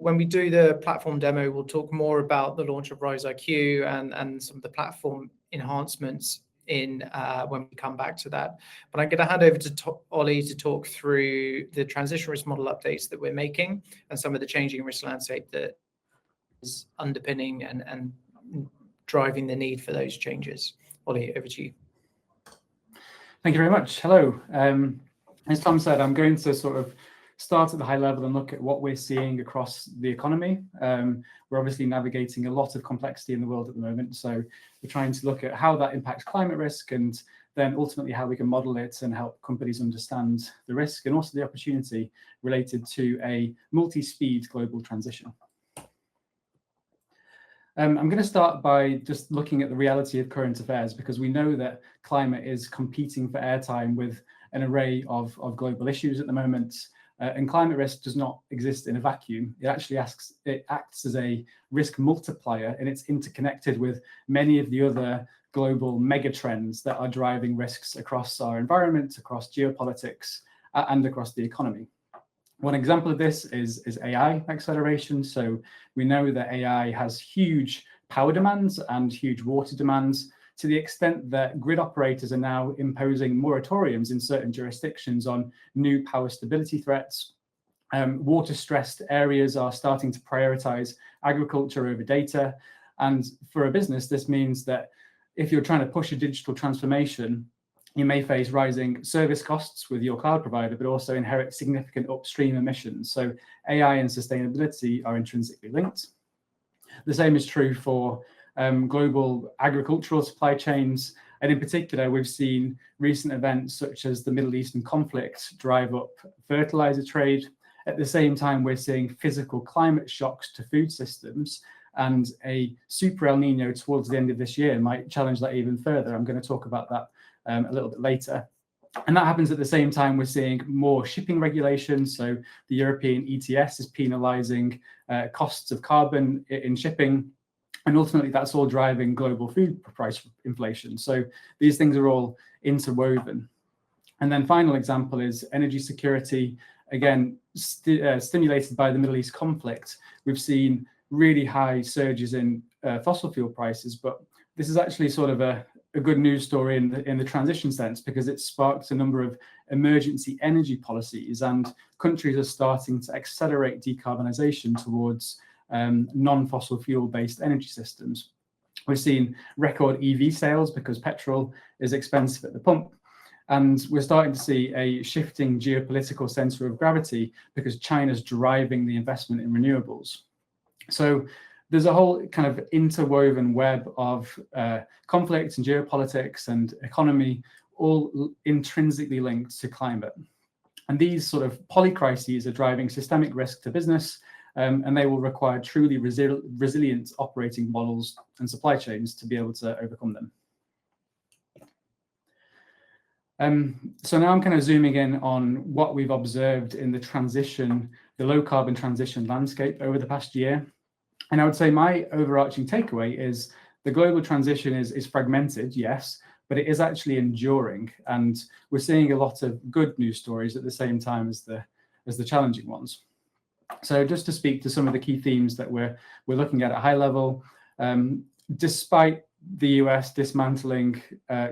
when we do the platform demo, we'll talk more about the launch of Riise IQ and some of the platform enhancements in when we come back to that. But I'm going to hand over to Ollie to talk through the transition risk model updates that we're making and some of the changing risk landscape that is underpinning and driving the need for those changes. Ollie, over to you. Thank you very much. Hello. As Tom said, I'm going to sort of start at the high level and look at what we're seeing across the economy. We're obviously navigating a lot of complexity in the world at the moment, so we're trying to look at how that impacts climate risk and then ultimately how we can model it and help companies understand the risk and also the opportunity related to a multi-speed global transition. I'm going to start by just looking at the reality of current affairs, because we know that climate is competing for airtime with an array of global issues at the moment. And climate risk does not exist in a vacuum. It actually acts as a risk multiplier, and it's interconnected with many of the other global megatrends that are driving risks across our environment, across geopolitics, and across the economy. One example of this is AI acceleration. So we know that AI has huge power demands and huge water demands, to the extent that grid operators are now imposing moratoriums in certain jurisdictions on new power stability threats. Water-stressed areas are starting to prioritize agriculture over data. And for a business, this means that if you're trying to push a digital transformation, you may face rising service costs with your cloud provider, but also inherit significant upstream emissions. So AI and sustainability are intrinsically linked. The same is true for global agricultural supply chains. And in particular, we've seen recent events such as the Middle Eastern conflict drive up fertilizer trade. At the same time, we're seeing physical climate shocks to food systems, and a super El Nino towards the end of this year might challenge that even further. I'm going to talk about that a little bit later. And that happens at the same time we're seeing more shipping regulations. So the European ETS is penalizing costs of carbon in shipping. And ultimately, that's all driving global food price inflation. So these things are all interwoven. And then final example is energy security. Again, stimulated by the Middle East conflict, we've seen really high surges in fossil fuel prices. But this is actually sort of a good news story in the transition sense, because it sparked a number of emergency energy policies, and countries are starting to accelerate decarbonisation towards non-fossil fuel-based energy systems. We've seen record EV sales because petrol is expensive at the pump. And we're starting to see a shifting geopolitical center of gravity because China's driving the investment in renewables. So there's a whole kind of interwoven web of conflict and geopolitics and economy, all intrinsically linked to climate. And these sort of polycrises are driving systemic risk to business, and they will require truly resilient operating models and supply chains to be able to overcome them. So now I'm kind of zooming in on what we've observed in the low carbon transition landscape over the past year. And I would say my overarching takeaway is the global transition is fragmented, yes, but it is actually enduring. And we're seeing a lot of good news stories at the same time as the challenging ones. So just to speak to some of the key themes that we're looking at high level, despite the US dismantling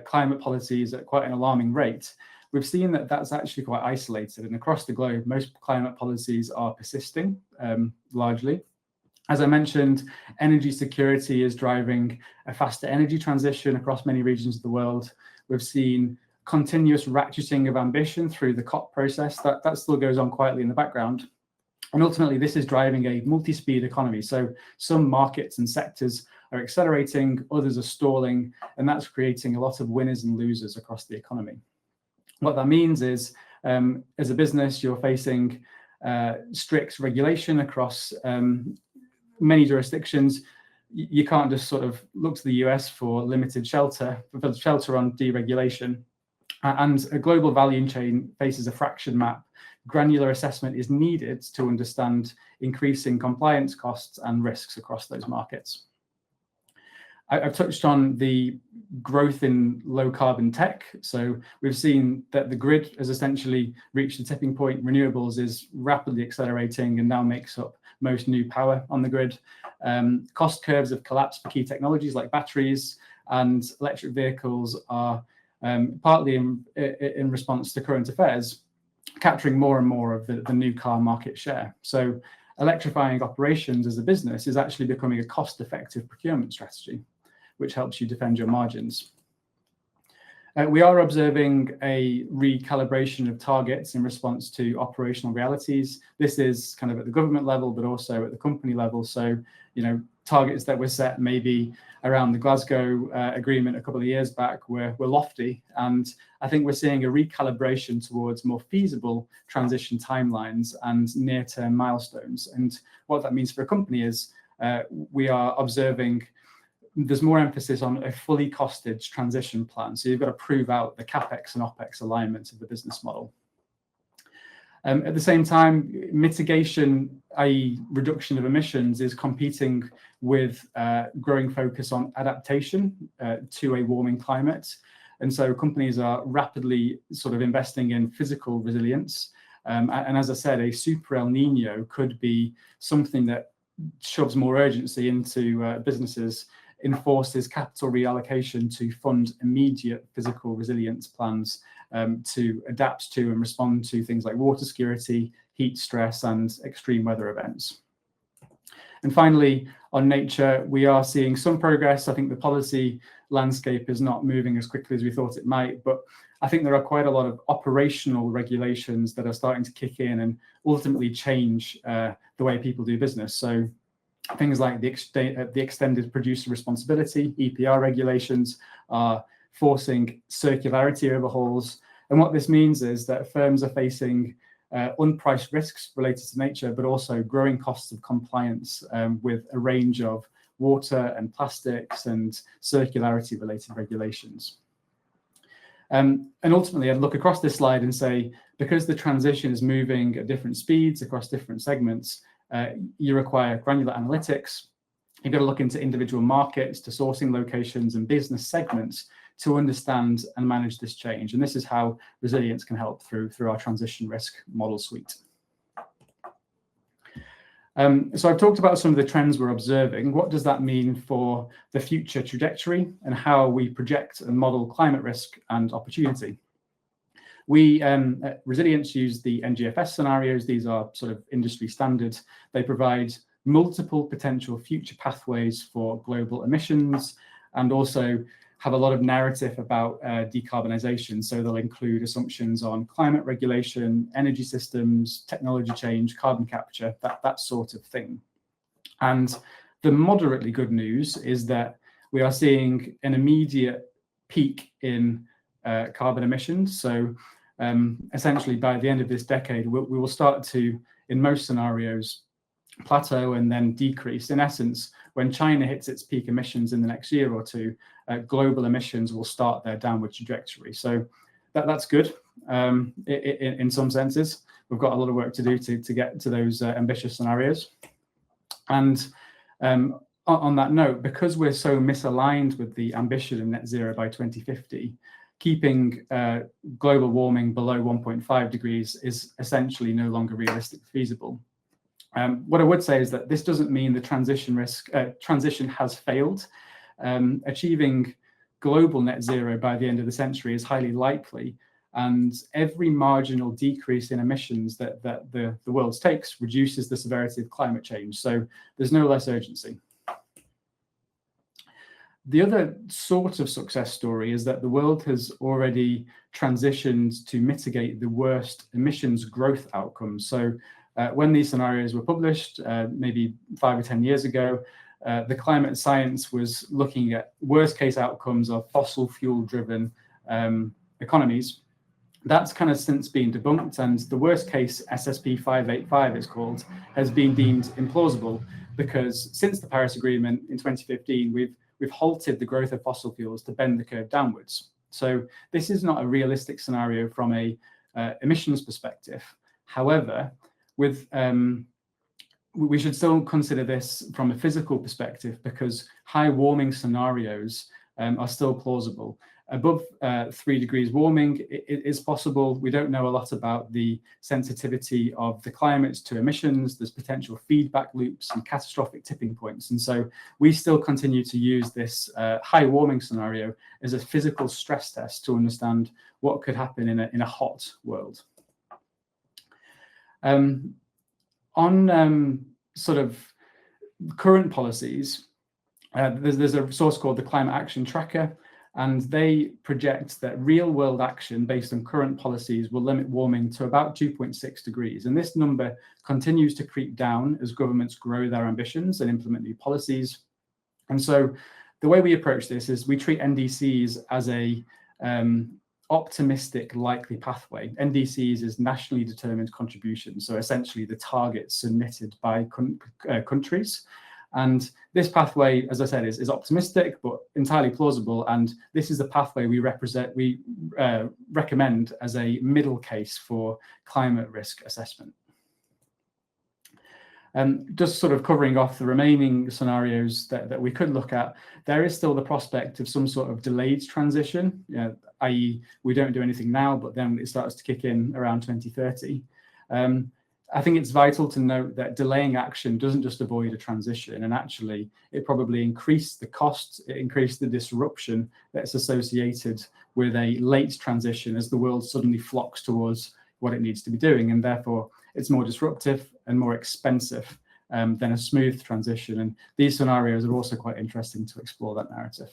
climate policies at quite an alarming rate, we've seen that that's actually quite isolated. And across the globe, most climate policies are persisting largely. As I mentioned, energy security is driving a faster energy transition across many regions of the world. We've seen continuous ratcheting of ambition through the COP process. That still goes on quietly in the background. And ultimately, this is driving a multi-speed economy. So some markets and sectors are accelerating, others are stalling, and that's creating a lot of winners and losers across the economy. What that means is, as a business, you're facing strict regulation across many jurisdictions. You can't just sort of look to the US for limited shelter on deregulation. And a global value chain faces a fraction map. Granular assessment is needed to understand increasing compliance costs and risks across those markets. I've touched on the growth in low carbon tech. So we've seen that the grid has essentially reached the tipping point. Renewables is rapidly accelerating and now makes up most new power on the grid. Cost curves have collapsed for key technologies like batteries, and electric vehicles are partly in response to current affairs, capturing more and more of the new car market share. So electrifying operations as a business is actually becoming a cost-effective procurement strategy, which helps you defend your margins. We are observing a recalibration of targets in response to operational realities. This is kind of at the government level, but also at the company level. So, targets that were set maybe around the Glasgow Agreement a couple of years back were lofty. And I think we're seeing a recalibration towards more feasible transition timelines and near-term milestones. And what that means for a company is we are observing there's more emphasis on a fully costed transition plan. So you've got to prove out the CapEx and OpEx alignment of the business model. At the same time, mitigation, i.e. reduction of emissions, is competing with growing focus on adaptation to a warming climate. And so companies are rapidly sort of investing in physical resilience. And as I said, a super El Nino could be something that shoves more urgency into businesses, enforces capital reallocation to fund immediate physical resilience plans to adapt to and respond to things like water security, heat stress, and extreme weather events. And finally, on nature, we are seeing some progress. I think the policy landscape is not moving as quickly as we thought it might, but I think there are quite a lot of operational regulations that are starting to kick in and ultimately change the way people do business. So things like the extended producer responsibility, EPR regulations, are forcing circularity overhauls. And what this means is that firms are facing unpriced risks related to nature, but also growing costs of compliance with a range of water and plastics and circularity related regulations. And ultimately, I'd look across this slide and say, because the transition is moving at different speeds across different segments, you require granular analytics. You've got to look into individual markets, to sourcing locations and business segments to understand and manage this change. And this is how Risilience can help through our transition risk model suite. So I've talked about some of the trends we're observing. What does that mean for the future trajectory and how we project and model climate risk and opportunity? We at Risilience use the NGFS scenarios. These are sort of industry standard. They provide multiple potential future pathways for global emissions and also have a lot of narrative about decarbonisation. So they'll include assumptions on climate regulation, energy systems, technology change, carbon capture, that sort of thing. And the moderately good news is that we are seeing an immediate peak in carbon emissions. So essentially, by the end of this decade, we will start to, in most scenarios, plateau and then decrease. In essence, when China hits its peak emissions in the next year or two, global emissions will start their downward trajectory. So that's good in some senses. We've got a lot of work to do to get to those ambitious scenarios. And on that note, because we're so misaligned with the ambition of net zero by 2050, keeping global warming below 1.5 degrees is essentially no longer realistically feasible. What I would say is that this doesn't mean the transition has failed. Achieving global net zero by the end of the century is highly likely, and every marginal decrease in emissions that the world takes reduces the severity of climate change. So there's no less urgency. The other sort of success story is that the world has already transitioned to mitigate the worst emissions growth outcomes. So when these scenarios were published, maybe 5 or 10 years ago, the climate science was looking at worst case outcomes of fossil fuel driven economies. That's kind of since been debunked, and the worst case SSP 585 it's called has been deemed implausible because since the Paris Agreement in 2015, we've halted the growth of fossil fuels to bend the curve downwards. So this is not a realistic scenario from a emissions perspective. However, with we should still consider this from a physical perspective, because high warming scenarios are still plausible. Above 3 degrees warming, it is possible. We don't know a lot about the sensitivity of the climates to emissions. There's potential feedback loops and catastrophic tipping points. And so we still continue to use this high warming scenario as a physical stress test to understand what could happen in a hot world. On sort of current policies, there's a source called the Climate Action Tracker, and they project that real-world action based on current policies will limit warming to about 2.6 degrees. And this number continues to creep down as governments grow their ambitions and implement new policies. And so the way we approach this is we treat NDCs as a optimistic likely pathway. NDCs is nationally determined contributions, so essentially the targets submitted by countries. And this pathway, as I said, is optimistic but entirely plausible, and this is the pathway we recommend as a middle case for climate risk assessment. Just sort of covering off the remaining scenarios that we could look at, there is still the prospect of some sort of delayed transition, i.e. we don't do anything now, but then it starts to kick in around 2030. I think it's vital to note that delaying action doesn't just avoid a transition, and actually it probably increased the cost, it increased the disruption that's associated with a late transition as the world suddenly flocks towards what it needs to be doing, and therefore it's more disruptive and more expensive than a smooth transition. And these scenarios are also quite interesting to explore that narrative.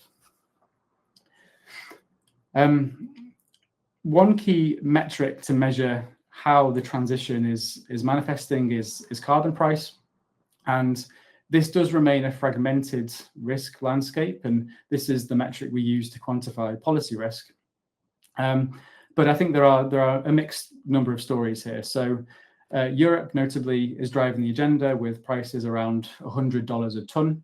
One key metric to measure how the transition is manifesting is carbon price. And this does remain a fragmented risk landscape, and this is the metric we use to quantify policy risk. But I think there are a mixed number of stories here. So Europe notably is driving the agenda with prices around $100 a ton.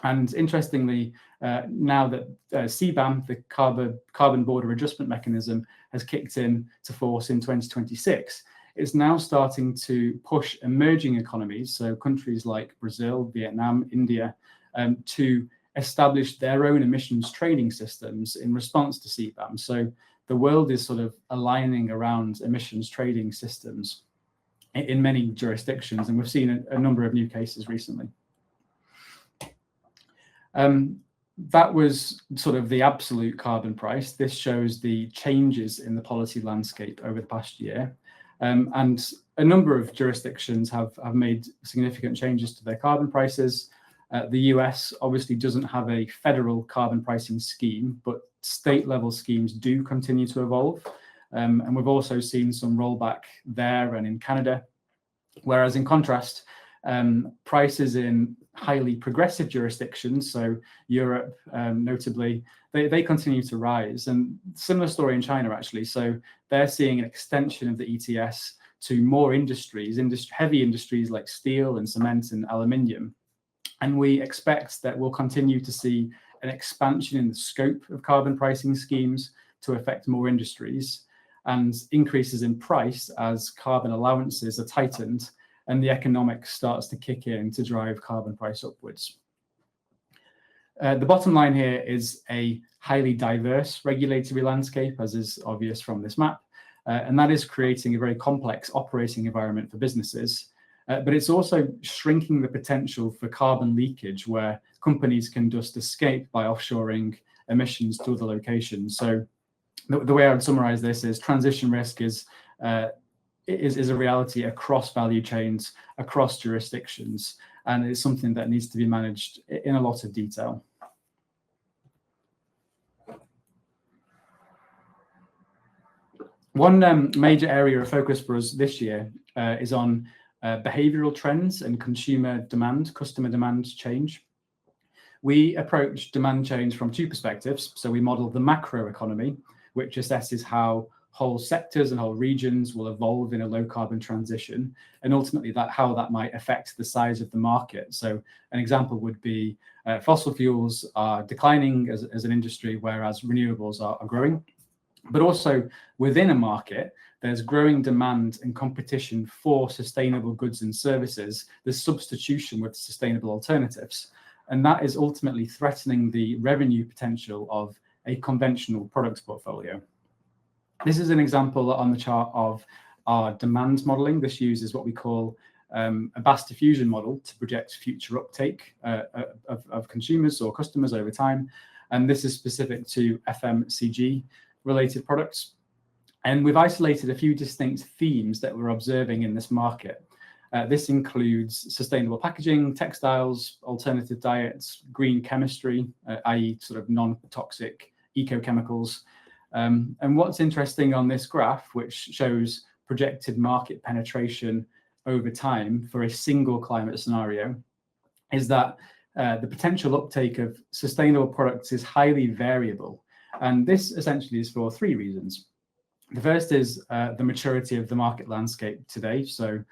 And interestingly, now that CBAM, the carbon border adjustment mechanism, has kicked in to force in 2026, it's now starting to push emerging economies, so countries like Brazil, Vietnam, India, to establish their own emissions trading systems in response to CBAM. So the world is sort of aligning around emissions trading systems in many jurisdictions, and we've seen a number of new cases recently. That was sort of the absolute carbon price. This shows the changes in the policy landscape over the past year. And a number of jurisdictions have made significant changes to their carbon prices. The US obviously doesn't have a federal carbon pricing scheme, but state level schemes do continue to evolve. And we've also seen some rollback there and in Canada. Whereas in contrast, prices in highly progressive jurisdictions, so Europe notably, they continue to rise. And similar story in China, actually. So they're seeing an extension of the ETS to more industries, heavy industries like steel and cement and aluminium. And we expect that we'll continue to see an expansion in the scope of carbon pricing schemes to affect more industries, and increases in price as carbon allowances are tightened and the economics starts to kick in to drive carbon price upwards. The bottom line here is a highly diverse regulatory landscape, as is obvious from this map, and that is creating a very complex operating environment for businesses. But it's also shrinking the potential for carbon leakage, where companies can just escape by offshoring emissions to other locations. So the way I would summarize this is transition risk is a reality across value chains, across jurisdictions, and it's something that needs to be managed in a lot of detail. One major area of focus for us this year is on behavioral trends and customer demand change. We approach demand change from two perspectives. So we model the macro economy, which assesses how whole sectors and whole regions will evolve in a low carbon transition, and ultimately how that might affect the size of the market. So an example would be fossil fuels are declining as an industry, whereas renewables are growing. But also within a market, there's growing demand and competition for sustainable goods and services, there's substitution with sustainable alternatives. And that is ultimately threatening the revenue potential of a conventional products portfolio. This is an example on the chart of our demand modeling. This uses what we call a Bass diffusion model to project future uptake of consumers or customers over time. And this is specific to FMCG related products. And we've isolated a few distinct themes that we're observing in this market. This includes sustainable packaging, textiles, alternative diets, green chemistry, i.e. sort of non-toxic eco-chemicals. And what's interesting on this graph, which shows projected market penetration over time for a single climate scenario, is that the potential uptake of sustainable products is highly variable. And this essentially is for three reasons. The first is the maturity of the market landscape today. So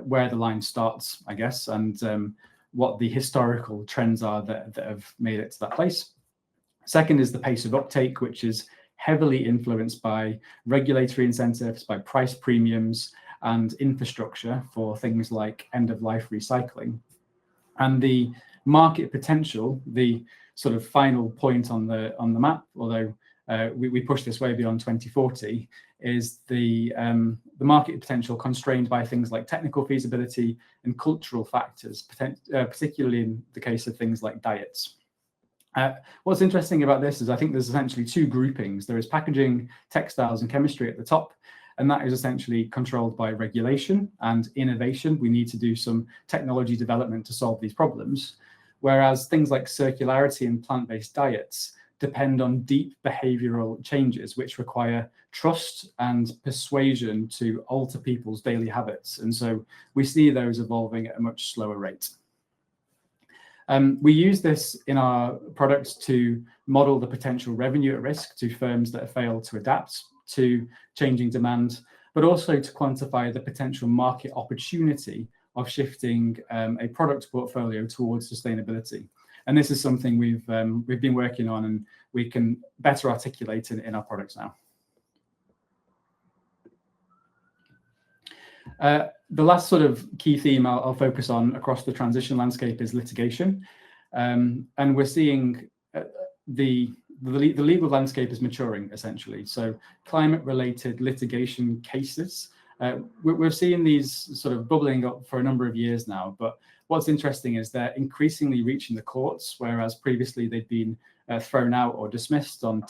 where the line starts, I guess, and what the historical trends are that have made it to that place. Second is the pace of uptake, which is heavily influenced by regulatory incentives, by price premiums, and infrastructure for things like end-of-life recycling. And the market potential, the sort of final point on the map, although we push this way beyond 2040, is the market potential constrained by things like technical feasibility and cultural factors, particularly in the case of things like diets. What's interesting about this is I think there's essentially two groupings. There is packaging, textiles, and chemistry at the top, and that is essentially controlled by regulation and innovation. We need to do some technology development to solve these problems. Whereas things like circularity and plant-based diets depend on deep behavioral changes, which require trust and persuasion to alter people's daily habits. And so we see those evolving at a much slower rate. We use this in our products to model the potential revenue at risk to firms that have failed to adapt to changing demand, but also to quantify the potential market opportunity of shifting a product portfolio towards sustainability. And this is something we've been working on, and we can better articulate in our products now. The last sort of key theme I'll focus on across the transition landscape is litigation. And we're seeing the legal landscape is maturing, essentially. So climate-related litigation cases, we're seeing these sort of bubbling up for a number of years now. But what's interesting is they're increasingly reaching the courts, whereas previously they'd been thrown out or dismissed on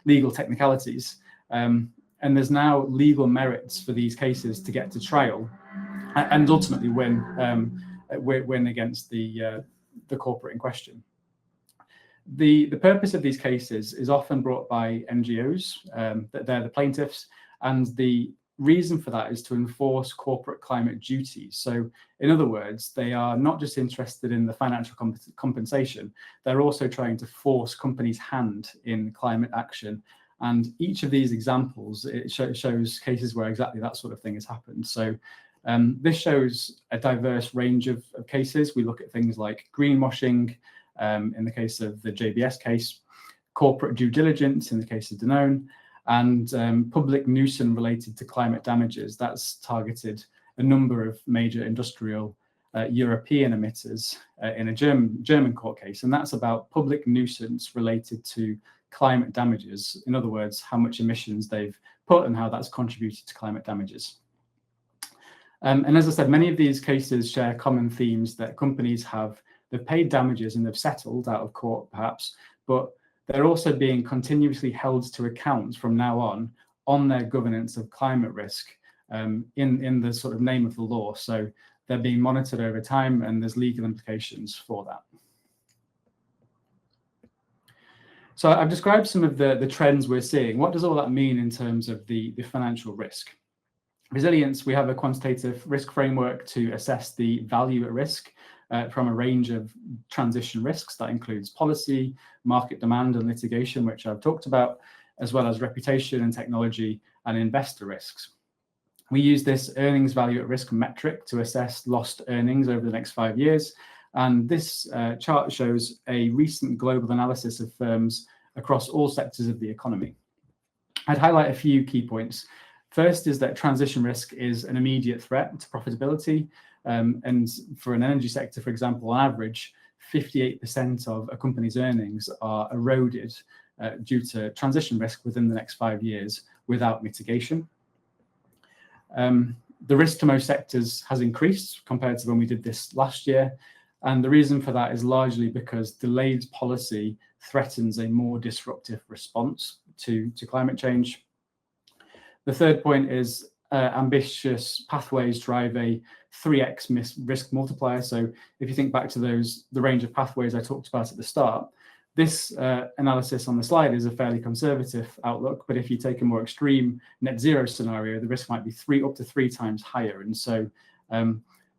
legal technicalities. And there's now legal merits for these cases to get to trial and ultimately win against the corporate in question. The purpose of these cases is often brought by NGOs, that they're the plaintiffs, and the reason for that is to enforce corporate climate duties. So in other words, they are not just interested in the financial compensation, they're also trying to force companies' hand in climate action. And each of these examples, it shows cases where exactly that sort of thing has happened. So this shows a diverse range of cases. We look at things like greenwashing, in the case of the JBS case, corporate due diligence in the case of Danone, and public nuisance related to climate damages. That's targeted a number of major industrial European emitters in a German court case. And that's about public nuisance related to climate damages. In other words, how much emissions they've put and how that's contributed to climate damages. And as I said, many of these cases share common themes that companies they've paid damages and they've settled out of court perhaps, but they're also being continuously held to account from now on their governance of climate risk in the sort of name of the law. So they're being monitored over time, and there's legal implications for that. So I've described some of the trends we're seeing. What does all that mean in terms of the financial risk? Risilience, we have a quantitative risk framework to assess the value at risk from a range of transition risks. That includes policy, market demand, and litigation, which I've talked about, as well as reputation and technology and investor risks. We use this earnings value at risk metric to assess lost earnings over the next 5 years. And this chart shows a recent global analysis of firms across all sectors of the economy. I'd highlight a few key points. First is that transition risk is an immediate threat to profitability. And for an energy sector, for example, on average, 58% of a company's earnings are eroded due to transition risk within the next 5 years without mitigation. The risk to most sectors has increased compared to when we did this last year. And the reason for that is largely because delayed policy threatens a more disruptive response to climate change. The third point is ambitious pathways drive a 3x risk multiplier. So if you think back to the range of pathways I talked about at the start, this analysis on the slide is a fairly conservative outlook, but if you take a more extreme net zero scenario, the risk might be up to 3 times higher. And so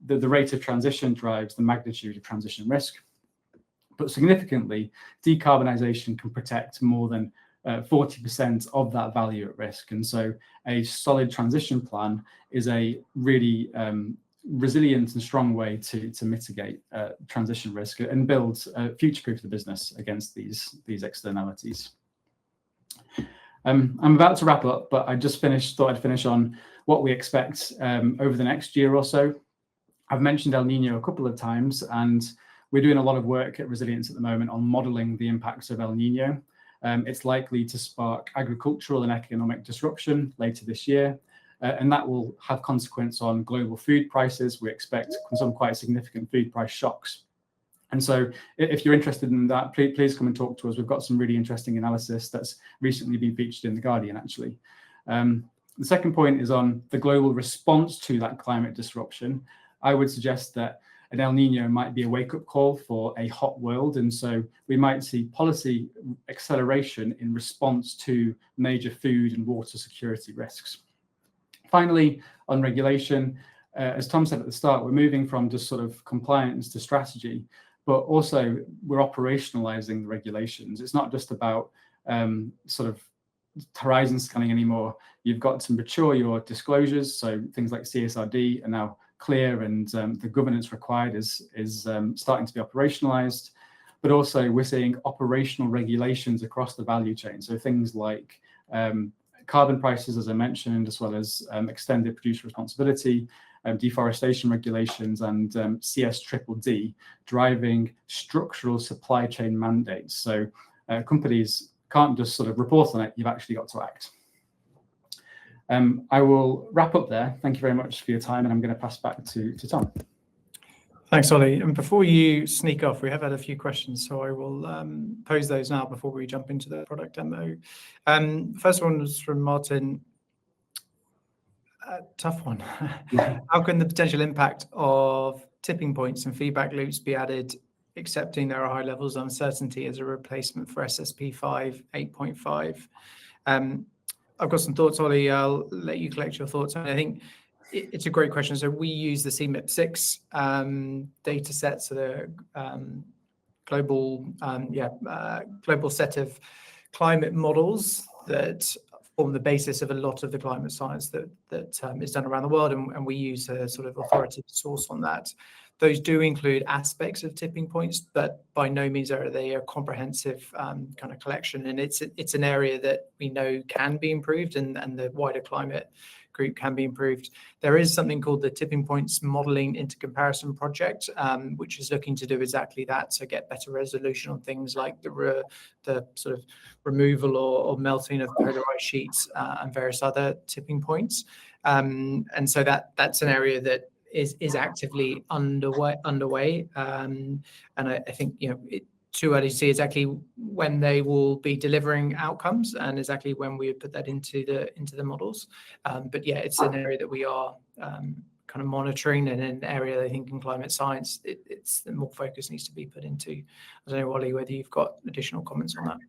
the rate of transition drives the magnitude of transition risk. But significantly, decarbonisation can protect more than 40% of that value at risk. And so a solid transition plan is a really resilient and strong way to mitigate transition risk and build future-proof the business against these externalities. I'm about to wrap up, but I just thought I'd finish on what we expect over the next year or so. I've mentioned El Nino a couple of times, and we're doing a lot of work at Risilience at the moment on modelling the impacts of El Nino. It's likely to spark agricultural and economic disruption later this year, and that will have consequence on global food prices. We expect some quite significant food price shocks. And so if you're interested in that, please come and talk to us. We've got some really interesting analysis that's recently been featured in The Guardian, actually. The second point is on the global response to that climate disruption. I would suggest that an El Nino might be a wake-up call for a hot world. And so we might see policy acceleration in response to major food and water security risks. Finally, on regulation, as Tom said at the start, we're moving from just sort of compliance to strategy, but also we're operationalizing the regulations. It's not just about sort of horizon scanning anymore. You've got to mature your disclosures. So things like CSRD are now clear, and the governance required is starting to be operationalized. But also we're seeing operational regulations across the value chain. So things like carbon prices, as I mentioned, as well as extended producer responsibility, deforestation regulations, and CSDDD driving structural supply chain mandates. So companies can't just sort of report on it, you've actually got to act. I will wrap up there. Thank you very much for your time, and I'm going to pass back to Tom. Thanks, Ollie. And before you sneak off, we have had a few questions, so I will pose those now before we jump into the product demo. First one was from Martin. Tough one. How can the potential impact of tipping points and feedback loops be added, accepting there are high levels of uncertainty as a replacement for SSP 5 8.5? I've got some thoughts, Ollie. I'll let you collect your thoughts. I think it's a great question. So we use the CMIP6 data set, so the global set of climate models that form the basis of a lot of the climate science that is done around the world, and we use a sort of authoritative source on that. Those do include aspects of tipping points, but by no means are they a comprehensive kind of collection. And it's an area that we know can be improved, and the wider climate group can be improved. There is something called the Tipping Points Modeling into Comparison Project, which is looking to do exactly that, to get better resolution on things like the sort of removal or melting of polarized sheets and various other tipping points. And so that's an area that is actively underway. And I think, it's too early to see exactly when they will be delivering outcomes and exactly when we would put that into the models. But yeah, it's an area that we are kind of monitoring, and an area I think in climate science, it's the more focus needs to be put into. I don't know, Ollie, whether you've got additional comments on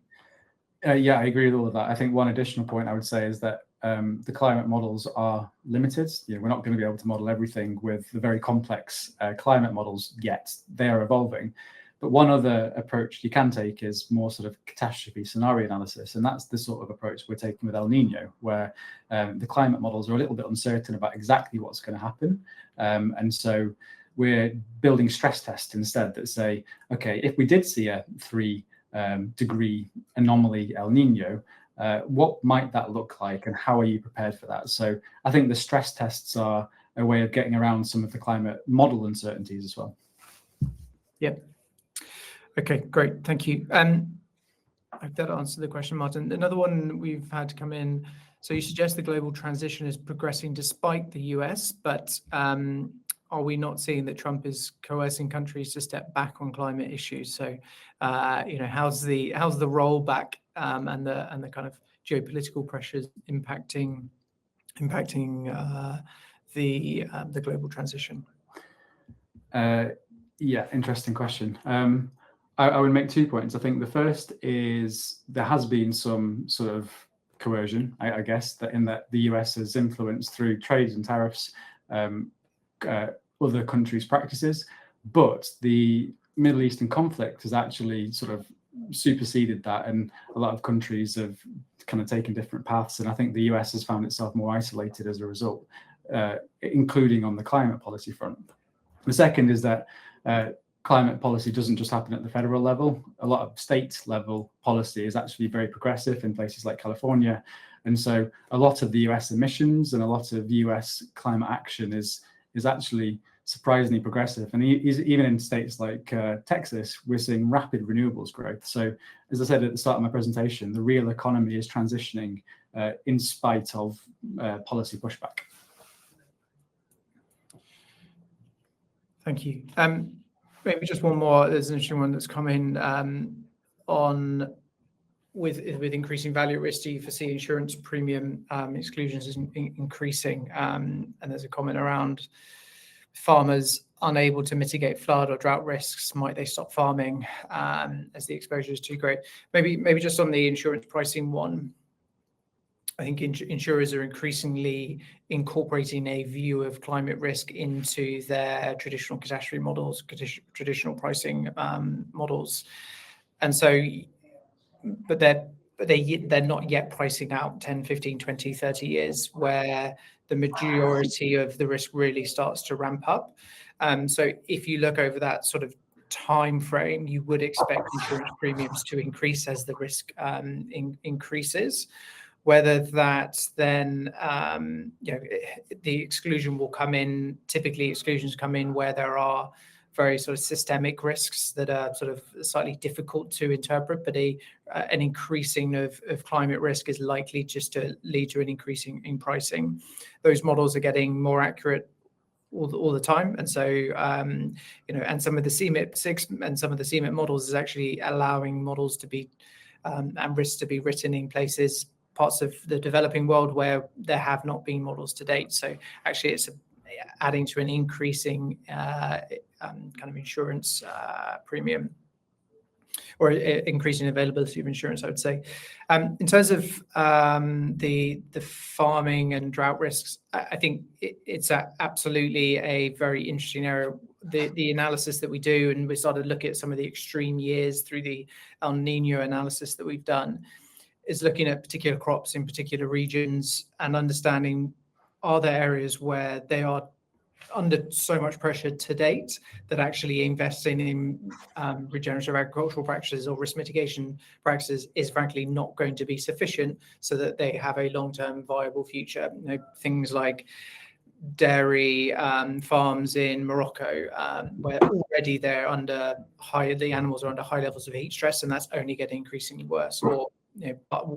that. Yeah, I agree with all of that. I think one additional point I would say is that the climate models are limited. We're not going to be able to model everything with the very complex climate models yet. They are evolving. But one other approach you can take is more sort of catastrophe scenario analysis. And that's the sort of approach we're taking with El Nino, where the climate models are a little bit uncertain about exactly what's going to happen. And so we're building stress tests instead that say, okay, if we did see a 3 degree anomaly El Nino, what might that look like, and how are you prepared for that? So I think the stress tests are a way of getting around some of the climate model uncertainties as well. Yeah. Okay, great. Thank you. I hope that answered the question, Martin. Another one we've had come in. So you suggest the global transition is progressing despite the US, but are we not seeing that Trump is coercing countries to step back on climate issues? So, how's the rollback and the kind of geopolitical pressures impacting the global transition? Yeah, interesting question. I would make 2 points. I think the first is there has been some sort of coercion, I guess, in that the US has influenced through trade and tariffs other countries' practices, but the Middle Eastern conflict has actually sort of superseded that, and a lot of countries have kind of taken different paths, and I think the US has found itself more isolated as a result, including on the climate policy front. The second is that climate policy doesn't just happen at the federal level. A lot of state level policy is actually very progressive in places like California. And so a lot of the US emissions and a lot of US climate action is actually surprisingly progressive. And even in states like Texas, we're seeing rapid renewables growth. So as I said at the start of my presentation, the real economy is transitioning in spite of policy pushback. Thank you. Maybe just one more. There's an interesting one that's come in on with increasing value at risk. Do you foresee insurance premium exclusions is increasing? And there's a comment around farmers unable to mitigate flood or drought risks. Might they stop farming as the exposure is too great? Maybe just on the insurance pricing one. I think insurers are increasingly incorporating a view of climate risk into their traditional catastrophe models, traditional pricing models, and so, but they're not yet pricing out 10, 15, 20, 30 years where the majority of the risk really starts to ramp up. So if you look over that sort of time frame, you would expect insurance premiums to increase as the risk increases. Whether that then, the exclusion will come in, typically exclusions come in where there are very sort of systemic risks that are sort of slightly difficult to interpret, but an increasing of climate risk is likely just to lead to an increasing in pricing. Those models are getting more accurate all the time. And so, and some of the CMIP6 and some of the CMIP models is actually allowing models to be, and risks to be written in parts of the developing world where there have not been models to date. So actually it's adding to an increasing kind of insurance premium, or increasing availability of insurance, I would say. In terms of the farming and drought risks, I think it's absolutely a very interesting area. The analysis that we do, and we started to look at some of the extreme years through the El Nino analysis that we've done, is looking at particular crops in particular regions and understanding, are there areas where they are under so much pressure to date that actually investing in regenerative agricultural practices or risk mitigation practices is frankly not going to be sufficient so that they have a long-term viable future. Things like dairy farms in Morocco, where already the animals are under high levels of heat stress, and that's only getting increasingly worse. Or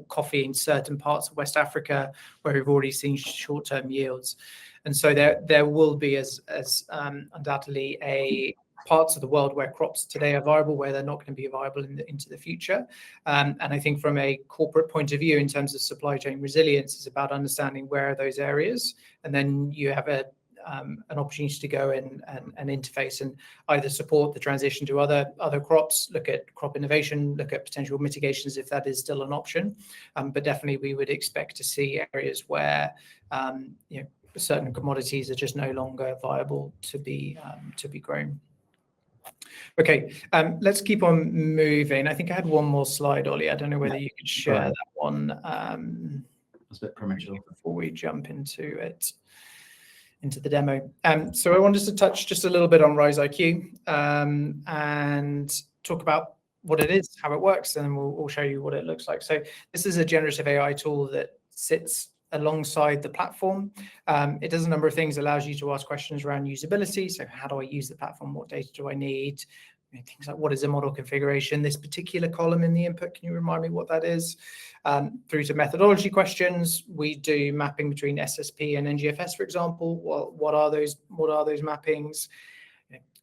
coffee in certain parts of West Africa where we've already seen short-term yields. And so there will be as undoubtedly parts of the world where crops today are viable, where they're not going to be viable into the future. And I think from a corporate point of view, in terms of supply chain resilience, it's about understanding where are those areas, and then you have an opportunity to go and interface and either support the transition to other crops, look at crop innovation, look at potential mitigations if that is still an option. But definitely we would expect to see areas where certain commodities are just no longer viable to be grown. Okay, let's keep on moving. I think I had one more slide, Ollie. I don't know whether you could share that one. That's a bit premature. Before we jump into the demo. So I wanted to touch just a little bit on Riise IQ and talk about what it is, how it works, and then we'll show you what it looks like. So this is a generative AI tool that sits alongside the platform. It does a number of things, allows you to ask questions around usability. So how do I use the platform? What data do I need? Things like, what is a model configuration? This particular column in the input, can you remind me what that is? Through to methodology questions. We do mapping between SSP and NGFS, for example. What are those mappings?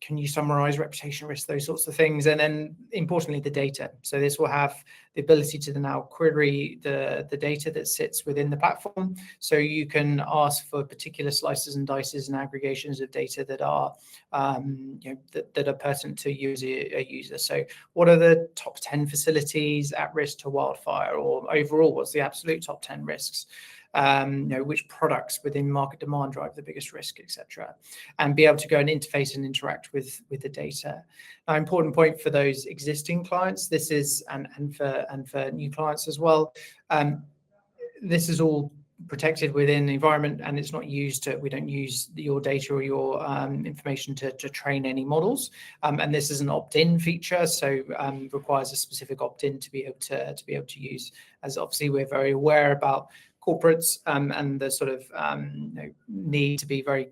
Can you summarize reputation risk, those sorts of things? And then importantly, the data. So this will have the ability to now query the data that sits within the platform. So you can ask for particular slices and dices and aggregations of data that are that are pertinent to you as a user. So what are the top 10 facilities at risk to wildfire, or overall, what's the absolute top 10 risks? Which products within market demand drive the biggest risk, etc., and be able to go and interface and interact with the data. Now, important point for those existing clients, this is and for new clients as well. This is all protected within the environment, and it's not used we don't use your data or your information to train any models. And this is an opt-in feature, so requires a specific opt-in to be able to use. As obviously we're very aware about corporates and the sort of need to be very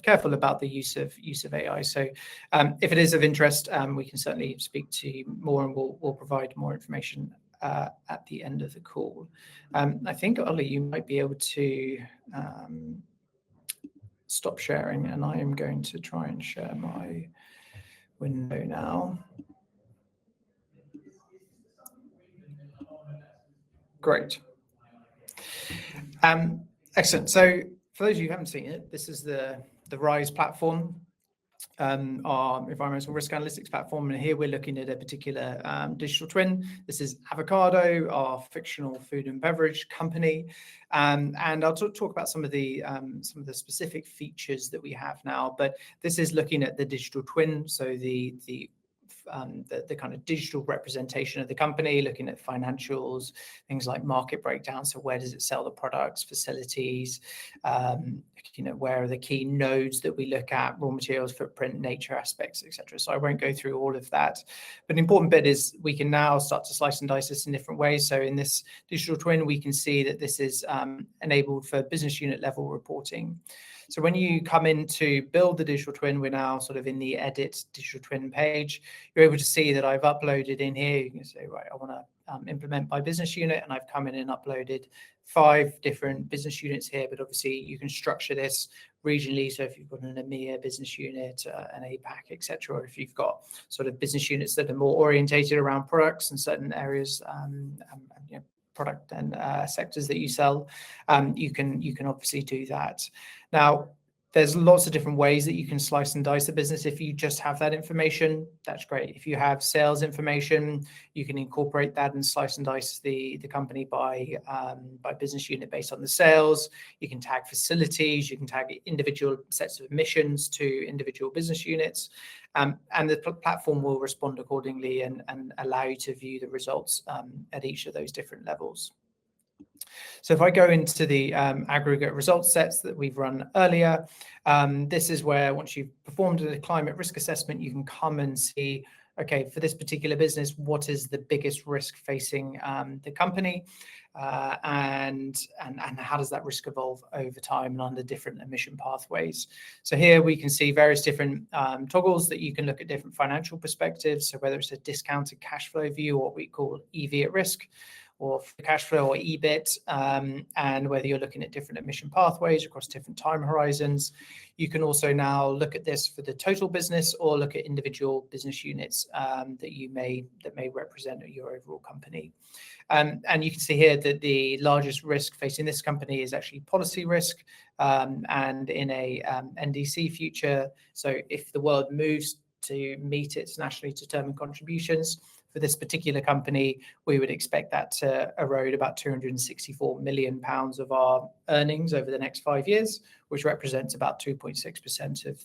careful about the use of AI. So if it is of interest, we can certainly speak to you more, and we'll provide more information at the end of the call. I think, Ollie, you might be able to stop sharing, and I am going to try and share my window now. Great. Excellent. So for those of you who haven't seen it, this is the Riise platform, our environmental risk analytics platform. And here we're looking at a particular digital twin. This is Avocado, our fictional food and beverage company. And I'll talk about some of the specific features that we have now. But this is looking at the digital twin, so the kind of digital representation of the company, looking at financials, things like market breakdown. So where does it sell the products, facilities, where are the key nodes that we look at, raw materials, footprint, nature aspects, etc. So I won't go through all of that. But an important bit is we can now start to slice and dice this in different ways. So in this digital twin, we can see that this is enabled for business unit level reporting. So when you come in to build the digital twin, we're now sort of in the edit digital twin page. You're able to see that I've uploaded in here. You can say, right, I want to implement by business unit, and I've come in and uploaded 5 different business units here. But obviously you can structure this regionally. So if you've got an EMEA business unit, an APAC, etc., or if you've got sort of business units that are more orientated around products and certain areas, product and sectors that you sell, you can obviously do that. Now, there's lots of different ways that you can slice and dice the business. If you just have that information, that's great. If you have sales information, you can incorporate that and slice and dice the company by business unit based on the sales. You can tag facilities, you can tag individual sets of emissions to individual business units, and the platform will respond accordingly and allow you to view the results at each of those different levels. So if I go into the aggregate results sets that we've run earlier, this is where once you've performed a climate risk assessment, you can come and see, okay, for this particular business, what is the biggest risk facing the company, and how does that risk evolve over time and under different emission pathways. So here we can see various different toggles that you can look at different financial perspectives. So whether it's a discounted cash flow view, or what we call EV at risk, or cash flow or EBIT, and whether you're looking at different emission pathways across different time horizons. You can also now look at this for the total business, or look at individual business units that may represent your overall company. And you can see here that the largest risk facing this company is actually policy risk, and in a NDC future. So if the world moves to meet its nationally determined contributions, for this particular company, we would expect that to erode about £264 million of our earnings over the next 5 years, which represents about 2.6% of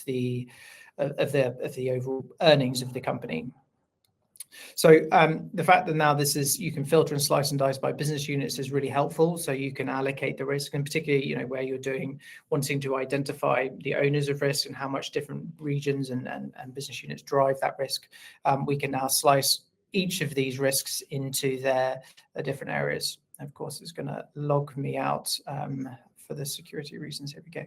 the overall earnings of the company. So the fact that now you can filter and slice and dice by business units is really helpful. So you can allocate the risk, and particularly, where you're wanting to identify the owners of risk and how much different regions and business units drive that risk. We can now slice each of these risks into their different areas. Of course, it's going to log me out for the security reasons. Here we go.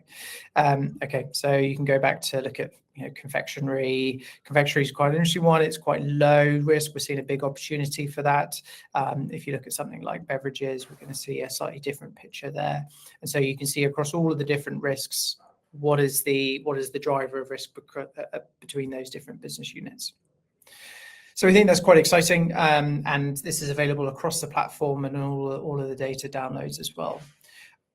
Okay, so you can go back to look at confectionery. Confectionery is quite an interesting one. It's quite low risk. We're seeing a big opportunity for that. If you look at something like beverages, we're going to see a slightly different picture there. And so you can see across all of the different risks, what is the driver of risk between those different business units. So we think that's quite exciting, and this is available across the platform and all of the data downloads as well.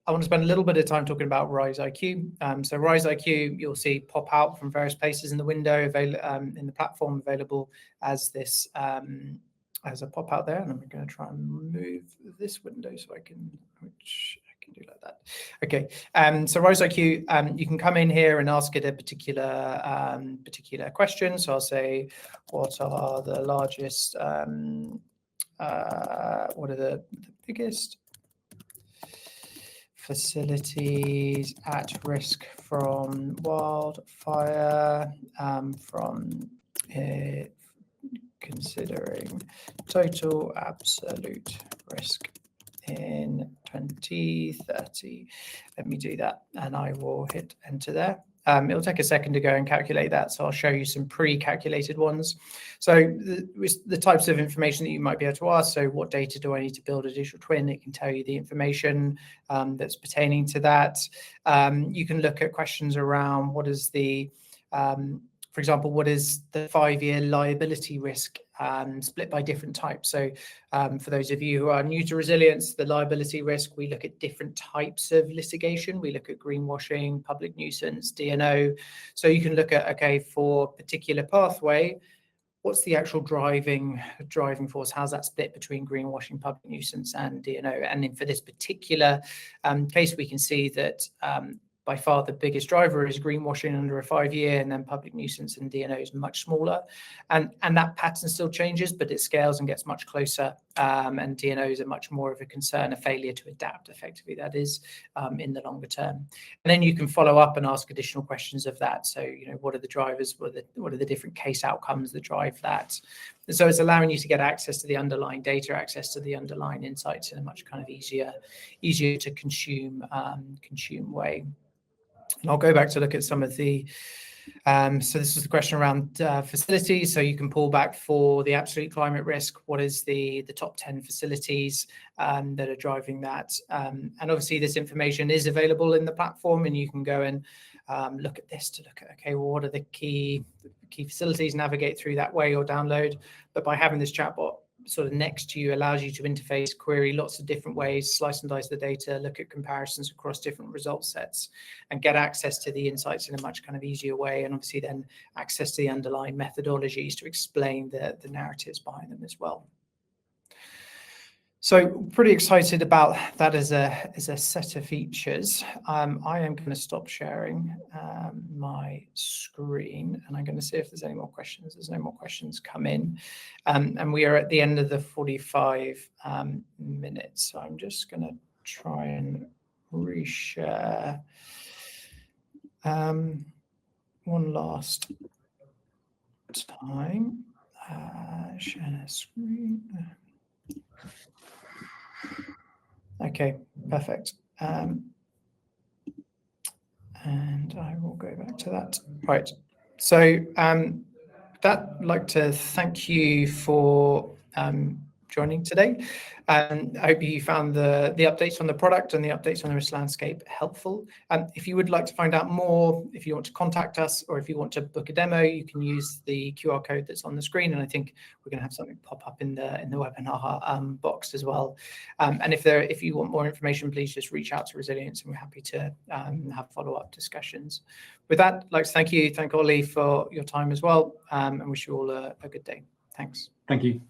I want to spend a little bit of time talking about Riise IQ. So Riise IQ, you'll see pop out from various places in the window, in the platform, available as this as a pop out there. And I'm going to try and move this window so I can do like that. Okay. So Riise IQ, you can come in here and ask it a particular question. So I'll say, what are the largest? What are the biggest facilities at risk from wildfire, from considering total absolute risk in 2030. Let me do that, and I will hit enter there. It'll take a second to go and calculate that, so I'll show you some pre-calculated ones. So the types of information that you might be able to ask, so what data do I need to build a digital twin? It can tell you the information that's pertaining to that. You can look at questions around what is the, for example, what is the 5-year liability risk split by different types. So for those of you who are new to Risilience, the liability risk, we look at different types of litigation. We look at greenwashing, public nuisance, D&O. So you can look at, okay, for a particular pathway, what's the actual driving force? How's that split between greenwashing, public nuisance, and D&O? And then for this particular case, we can see that by far the biggest driver is greenwashing under a 5-year, and then public nuisance and D&O is much smaller. And that pattern still changes, but it scales and gets much closer. And D&Os are much more of a concern, a failure to adapt effectively, that is, in the longer term. And then you can follow up and ask additional questions of that. So, what are the drivers? What are the different case outcomes that drive that? And so it's allowing you to get access to the underlying data, access to the underlying insights in a much kind of easier to consume way. And I'll go back to look at some of the, so this is the question around facilities. So you can pull back for the absolute climate risk. What is the top 10 facilities that are driving that? And obviously this information is available in the platform, and you can go and look at this to look at, okay, well, what are the key facilities, navigate through that way or download. But by having this chatbot sort of next to you allows you to interface, query lots of different ways, slice and dice the data, look at comparisons across different result sets, and get access to the insights in a much kind of easier way, and obviously then access to the underlying methodologies to explain the narratives behind them as well. So pretty excited about that as a set of features. I am going to stop sharing my screen, and I'm going to see if there's any more questions. There's no more questions come in. And we are at the end of the 45 minutes. So I'm just going to try and reshare one last time. Share screen. Okay, perfect. And I will go back to that. Right. So I'd like to thank you for joining today. And I hope you found the updates on the product and the updates on the risk landscape helpful. If you would like to find out more, if you want to contact us, or if you want to book a demo, you can use the QR code that's on the screen. And I think we're going to have something pop up in the webinar box as well. And if you want more information, please just reach out to Risilience, and we're happy to have follow-up discussions. With that, I'd like to thank Ollie for your time as well, and wish you all a good day. Thanks. Thank you.